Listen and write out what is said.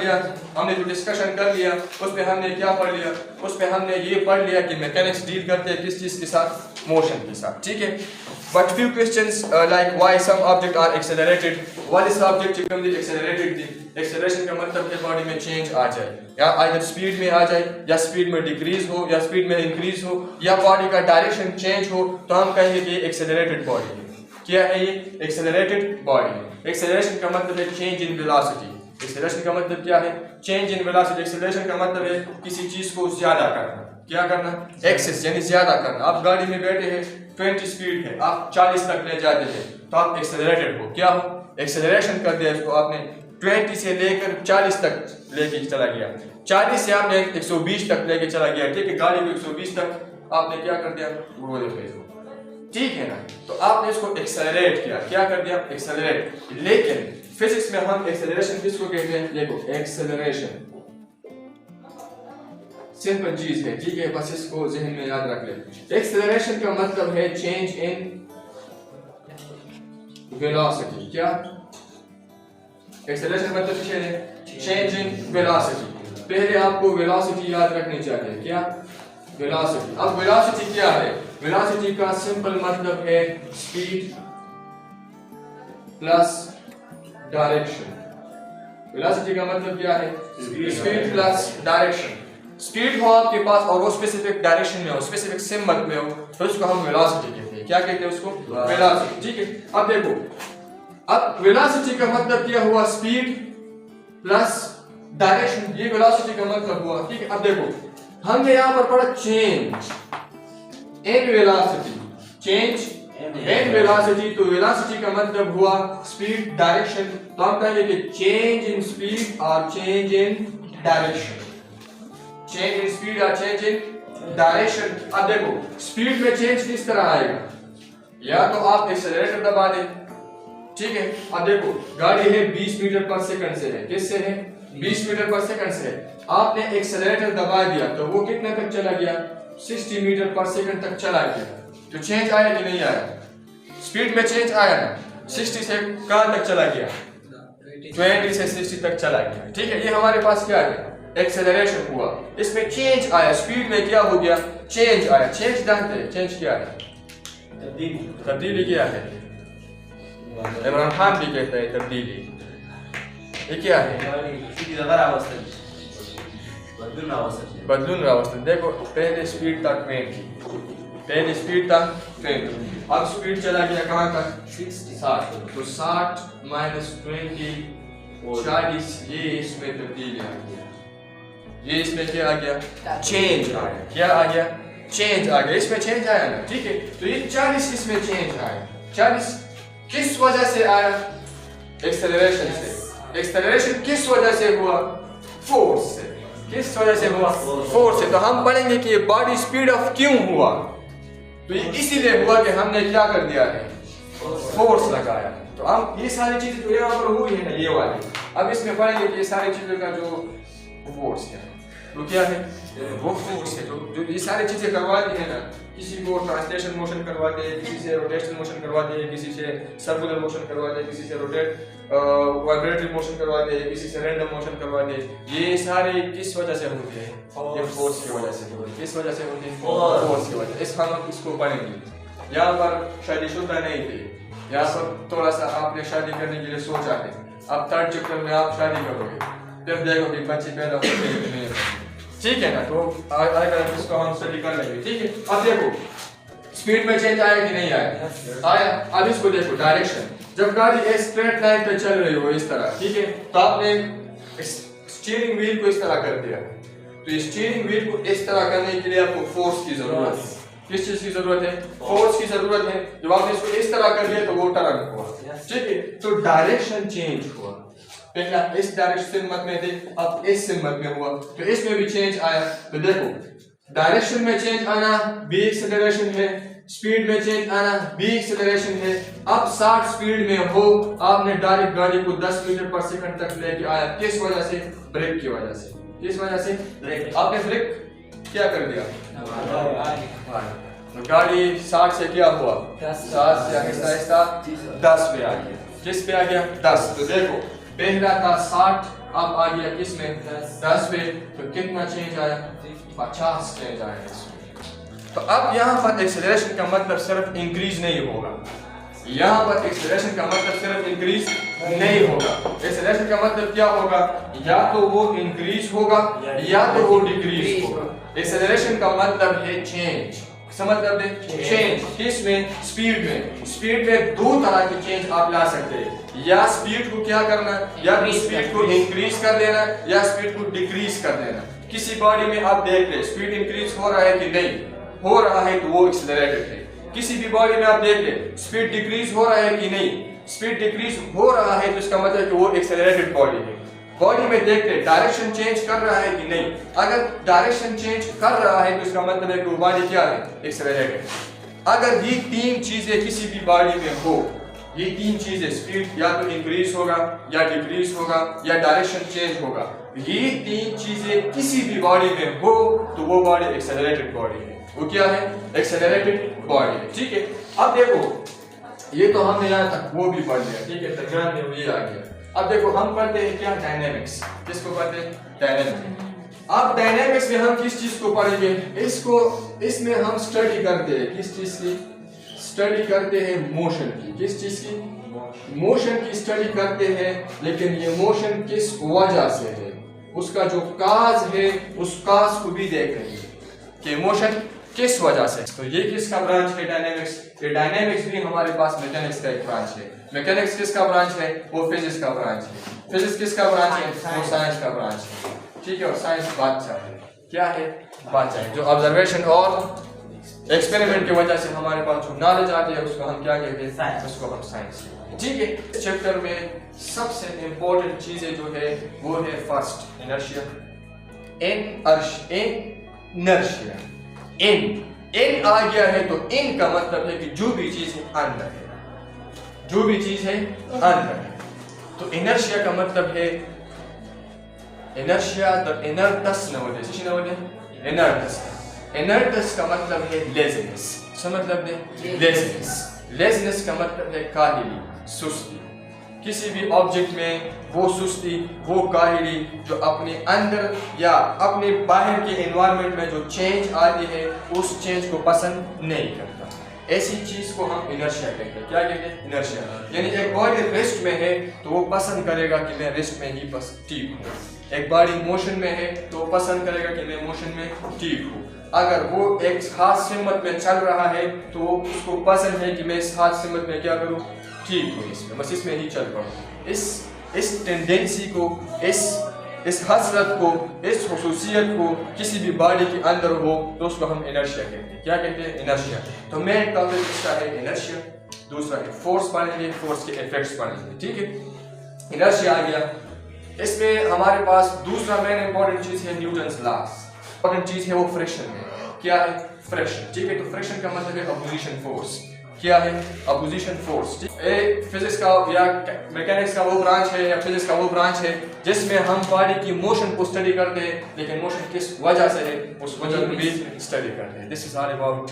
लिया, हमने जो डिस्कशन कर लिया उसमें हमने क्या पढ़ लिया, उसमें हमने ये पढ़ लिया कि मैकेनिक्स डील करते हैं किस चीज़ के साथ, मोशन के साथ, ठीक है। But few questions like why some object are accelerated, वाले ऑब्जेक्ट एकदम एक्सेलरेटेड थी, एक्सेलरेशन का मतलब कि बॉडी में चेंज आ जाए, या आइदर स्पीड में आ जाए या स्पीड में डिक्रीज हो या स्पीड में इंक्रीज हो या बॉडी का डायरेक्शन चेंज हो, तो हम कहेंगे कि एक्सेलरेटेड बॉडी है। क्या है ये? एक्सेलरेटेड बॉडी है। एक्सेलरेशन का मतलब है चेंज इन वेलोसिटी। एक्सेलरेशन का मतलब क्या है? Change in velocity. एक्सेलरेशन का मतलब है किसी चीज को ज्यादा करना। क्या करना? एक्सेस यानी ज्यादा करना। आप गाड़ी में बैठे हैं, 20 स्पीड है, आप 40 तक ले जाते हैं तो आप एक्सेलरेटेड हो। क्या हो? एक्सेलरेशन कर दिया इसको आपने, 20 से लेकर 40 तक लेके चला गया, 40 से आपने 120 तक लेके चला गया, ठीक है। गाड़ी को 120 तक आपने क्या कर दिया? वो देखो, ठीक है ना। तो आपने इसको एक्सेलरेट किया। क्या कर दिया? एक्सेलरेट। लेकिन फिजिक्स में हम एक्सेलरेशन किसको कहते हैं? देखो, एक्सेलरेशन सिंपल चीज है, ठीक है, बस इसको जहन में याद रख ले। एक्सेलरेशन का मतलब है चेंज इन वेलोसिटी। क्या? एक्सेलरेशन मतलब क्या है? Change in velocity. पहले आपको वेलोसिटी याद रखनी चाहिए। क्या? वेलोसिटी। अब वेलोसिटी क्या है? वेलोसिटी का सिंपल मतलब है स्पीड प्लस डायरेक्शन। वेलोसिटी का मतलब क्या है? Speed plus direction. स्पीड हो आपके पास और वो स्पेसिफिक डायरेक्शन में हो, स्पेसिफिक सिंबल में हो, तो उसको हम वेलोसिटी कहते हैं। क्या कहते हैं उसको? वेलोसिटी, ठीक है। अब देखो, अब वेलोसिटी का मतलब क्या हुआ? स्पीड प्लस डायरेक्शन, ये वेलोसिटी का मतलब हुआ, ठीक है। अब देखो, हमने यहां पर पढ़ा change in velocity, change in velocity, तो वेलोसिटी का मतलब हुआ स्पीड डायरेक्शन, तो हम कहेंगे कि चेंज इन स्पीड और change in direction, change in speed और चेंज इन डायरेक्शन। अब देखो, स्पीड में चेंज किस तरह आएगा? या तो आप एक्सेलरेटर दबा दें, ठीक है। अब देखो, गाड़ी है 20 मीटर पर सेकंड से है, किससे है? 20 मीटर पर सेकंड से है। आपने एक्सेलरेटर दबा दिया तो वो कितने तक चला गया? 60 मीटर पर सेकंड तक चला गया। तो चेंज आया कि नहीं आया? स्पीड में चेंज आया ना। 60 से कहां तक चला गया? 20 से 60 तक चला गया, ठीक है। ये हमारे पास क्या है? एक्सेलरेशन हुआ। इसमें चेंज आया, स्पीड में क्या हो गया? चेंज आया। चेंज जानते हैं चेंज क्या है? तब्दीली। तब्दीली क्या है? इमरान खान भी कहता है तब्दीली। ये क्या है? बदलून अवस्था। देखो, पहले स्पीड था 20, पहले स्पीड था 20, अब स्पीड चला गया कहां तक? 60। तो 60 माइनस 20 40, ये इसमें तब्दीली आ गया। ये इसमें क्या आ गया? चेंज आ गया। क्या आ गया? चेंज आ गया। इसमें चेंज आया ना, ठीक है। तो ये 40 इसमें चेंज आया। 40 किस वजह से आया? एक्सेलरेशन से। एक्सेलरेशन किस वजह से हुआ? फोर्स से। किस वजह से हुआ? फोर्स से। तो हम पढ़ेंगे कि ये बॉडी स्पीड ऑफ क्यों हुआ? तो ये इसीलिए हुआ कि हमने क्या कर दिया है? फोर्स लगाया। तो हम ये सारी चीजें जो यहाँ पर हुई है ना, ये वाली, अब इसमें पढ़ेंगे कि ये सारी चीजों का जो फोर्स है वो क्या है? वो फोर्स है जो ये सारी चीजें करवाती है ना। किसी को ट्रांसलेशन मोशन करवाते हैं, किसी से रोटेशनल मोशन करवाते हैं, किसी से सर्कुलर मोशन करवाते हैं, किसी से वाइब्रेटरी मोशन करवाते हैं, किसी से रैंडम मोशन करवाते हैं। ये सारे किस वजह से होते हैं? ये फोर्स की वजह से होते हैं। किस वजह से होते हैं? फोर्स की वजह। इस हम इसको पढ़ेंगे। यहाँ पर शादीशुदा नहीं थे, यहाँ पर थोड़ा सा आपने शादी करने के लिए सोचा है, अब थर्ड चैप्टर में आप शादी करोगे, फिर देखो कि बच्चे पैदा होते हैं कि नहीं, ठीक है ना। तो अगर इसको हम स्टडी कर लेंगे, ठीक है। अब देखो, स्पीड में चेंज आया कि नहीं आया? आया। अब इसको देखो, डायरेक्शन। जब गाड़ी एक स्ट्रेट लाइन पे चल रही हो इस तरह, ठीक है, तो आपने स्टीयरिंग व्हील को इस तरह कर दिया, तो ये स्टीयरिंग व्हील को इस तरह करने के लिए आपको फोर्स की जरूरत है। किस चीज की जरूरत है? फोर्स की जरूरत है। जब आपने इसको इस तरह कर दिया तो वो टर्न हुआ, ठीक है। तो डायरेक्शन चेंज हुआ। पहला इस डायरेक्शन में थे, अब इस सिंबल में हुआ, तो इसमें भी चेंज आया। तो देखो, डायरेक्शन में चेंज आना बी एक्सेलरेशन है, स्पीड में चेंज आना बी एक्सेलरेशन है। अब 60 स्पीड में हो, आपने डायरेक्ट गाड़ी को 10 मीटर पर सेकंड तक लेके आया। किस वजह से? ब्रेक की वजह से। किस वजह से? ब्रेक। आपने ब्रेक क्या कर दिया? तो गाड़ी 60 से क्या हुआ? 60 से आहिस्ता आहिस्ता 10 पे आ गया। किस पे आ गया? 10। तो देखो, पहला था 60 अब आ गया किस में 10 पे, तो कितना चेंज आया 50 चेंज आया इसमें। तो अब यहाँ पर एक्सेलरेशन का मतलब सिर्फ इंक्रीज नहीं होगा, यहाँ पर एक्सेलरेशन का मतलब सिर्फ इंक्रीज नहीं होगा, एक्सेलरेशन का मतलब क्या होगा, या तो वो इंक्रीज होगा या तो वो डिक्रीज होगा। एक्सेलरेशन का मतलब है चेंज, मतलब है चेंज किसमें, स्पीड में। स्पीड में दो तरह की चेंज आप ला सकते हैं, या स्पीड को क्या करना, या स्पीड को इंक्रीज कर देना या स्पीड को डिक्रीज कर देना। किसी बॉडी में आप देख ले स्पीड इंक्रीज हो रहा है कि नहीं हो रहा है तो वो एक्सेलरेटेड है। किसी भी बॉडी में आप देख ले स्पीड डिक्रीज हो रहा है कि नहीं, स्पीड डिक्रीज हो रहा है तो इसका मतलब है कि वो एक्सेलरेटेड बॉडी है। बॉडी में देख ले डायरेक्शन चेंज कर रहा है कि नहीं, अगर डायरेक्शन चेंज कर रहा है तो इसका मतलब है कि वो बॉडी क्या है, एक्सेलरेटेड। अगर ये तीन चीजें किसी भी बॉडी में हो, ये तीन चीजें स्पीड या तो इंक्रीज होगा या डिक्रीज होगा या डायरेक्शन चेंज होगा, ये तीन चीजें किसी भी बॉडी में हो तो वो बॉडी एक्सेलरेटेड बॉडी है। वो क्या है, एक्सेलरेटेड बॉडी है। ठीक है, अब देखो ये तो हमने यहाँ तक वो भी पढ़ लिया, ठीक है, तर्जुमा में ये आ गया। अब देखो हम पढ़ते हैं क्या, डायनेमिक्स। किसको पढ़ते हैं, डायनेमिक्स। अब डायनेमिक्स में हम किस चीज को पढ़ेंगे, इसमें हम स्टडी करते हैं किस चीज की, स्टडी करते हैं मोशन की। किस चीज की, मोशन की स्टडी करते हैं। लेकिन ये मोशन किस वजह से है, उसका जो काज है उस काज को भी देख रहे हैं कि मोशन किस वजह से। तो ये किसका ब्रांच है, डायनेमिक्स। ये डायनेमिक्स भी हमारे पास मैकेनिक्स का एक ब्रांच है। मैकेनिक्स किसका ब्रांच है, वो फिजिक्स का ब्रांच है। फिजिक्स किसका ब्रांच है, वो साइंस का ब्रांच है। ठीक है, और साइंस बादशाह है, क्या है, बादशाह है। जो ऑब्जर्वेशन और एक्सपेरिमेंट की वजह से हमारे पास जो नॉलेज आती है उसको हम क्या कहते हैं, उसको हम साइंस। ठीक है, चैप्टर में सबसे इंपॉर्टेंट चीजें जो है वो है फर्स्ट इनर्शिया, इनर्शिया। इन आ गया है तो इन का मतलब है कि जो भी चीज है अंदर है, जो भी चीज है अंदर है। तो इनर्शिया का मतलब है इनर्शिया द इनर्टस नवदे इनर्टस। इनर्टस का मतलब है लेजीनेस। इसका मतलब है लेजीनेस। लेजीनेस का मतलब है काहिली, सुस्ती। किसी भी ऑब्जेक्ट में वो सुस्ती, वो काहिली जो अपने अंदर या अपने बाहर के एनवायरनमेंट में जो चेंज आती है उस चेंज को पसंद नहीं करता, ऐसी चीज को हम इनर्शिया कहते हैं। क्या कहते हैं, इनर्शिया। यानी एक बॉडी रेस्ट में है तो वो पसंद करेगा कि मैं रेस्ट में ही बस ठीक हूँ। एक बॉडी मोशन में है तो वो पसंद करेगा कि मैं मोशन में ठीक हूँ। अगर वो एक खास सिमत में चल रहा है तो उसको पसंद है कि मैं इस खास सिमत में क्या करूँ, ठीक हूँ, इसमें बस इसमें ही चल पड़ूँ। इस टेंडेंसी को, इस हसरत को, इस खुसूसियत को किसी भी बॉडी के अंदर हो तो उसको हम इनर्शिया कहते हैं। क्या कहते हैं, इनर्शिया। तो मेन टॉपिक इसका है इनर्शिया। दूसरा है फोर्स पढ़ेंगे, फोर्स के इफेक्ट्स पढ़ेंगे। ठीक है, इनर्शिया आ गया। इसमें हमारे पास दूसरा मेन इंपॉर्टेंट चीज है न्यूटन्स लॉस। इंपॉर्टेंट चीज है वो फ्रिक्शन है। क्या है, फ्रिक्शन। ठीक है, तो फ्रिक्शन का मतलब है अपोजिशन फोर्स। क्या है, अपोजिशन फोर्स। फिजिक्स का या मैकेनिक्स का वो ब्रांच है या फिजिक्स का वो ब्रांच है जिसमें हम बॉडी की मोशन को स्टडी करते हैं, लेकिन मोशन किस वजह से है उस वजह को भी स्टडी करते हैं। This is all about